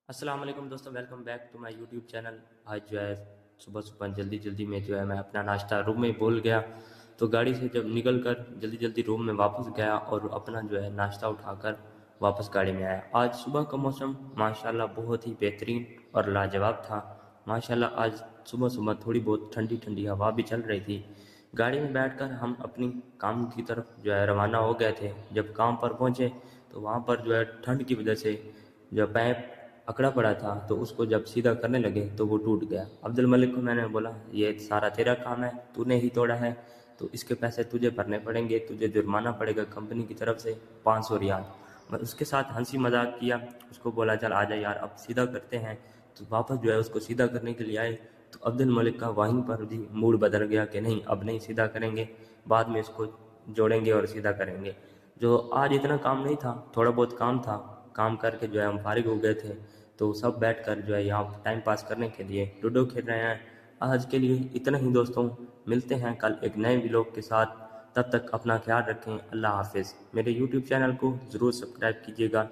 السلام علیکم دوستو، welcome back to my YouTube channel. آج جو ہے صبح صبح جلدی میں جو ہے میں اپنا ناشتہ روم میں بھول گیا، تو گاڑی سے جب نکل کر جلدی روم میں واپس گیا اور اپنا جو ہے ناشتہ اٹھا کر واپس گاڑی میں آیا۔ آج صبح کا موسم ماشاءاللہ بہت ہی بہترین اور لاجواب تھا۔ ماشاءاللہ آج صبح تھوڑی بہت ٹھنڈی ہوا بھی چل رہی تھی۔ گاڑی میں بیٹھ کر ہم اپنی کام کی طرف جو ہے روانہ ہو گئے تھے۔ جب کام پر پہنچے تو وہاں پر جو ہے ٹھنڈ کی وجہ سے جو پائپ اکڑا پڑا تھا تو اس کو جب سیدھا کرنے لگے تو وہ ٹوٹ گیا۔ عبد الملک کو میں نے بولا یہ سارا تیرا کام ہے، تو نے ہی توڑا ہے، تو اس کے پیسے تجھے بھرنے پڑیں گے، تجھے جرمانہ پڑے گا کمپنی کی طرف سے 500 ریال۔ میں اس کے ساتھ ہنسی مذاق کیا، اس کو بولا چل آجا یار اب سیدھا کرتے ہیں، تو واپس جو ہے اس کو سیدھا کرنے کے لیے آئے تو عبد الملک کا وہیں پر بھی موڈ بدل گیا کہ نہیں اب نہیں سیدھا کریں گے، بعد میں اس کو جوڑیں گے اور سیدھا کریں گے۔ جو آج اتنا کام نہیں تھا، تھوڑا بہت کام تھا، کام کر کے جو ہے ہم فارغ ہو گئے تھے، تو سب بیٹھ کر جو ہے یہاں ٹائم پاس کرنے کے لیے لوڈو کھیل رہے ہیں۔ آج کے لیے اتنا ہی دوستوں، ملتے ہیں کل ایک نئے ولاگ کے ساتھ، تب تک اپنا خیال رکھیں۔ اللہ حافظ۔ میرے یوٹیوب چینل کو ضرور سبسکرائب کیجیے گا۔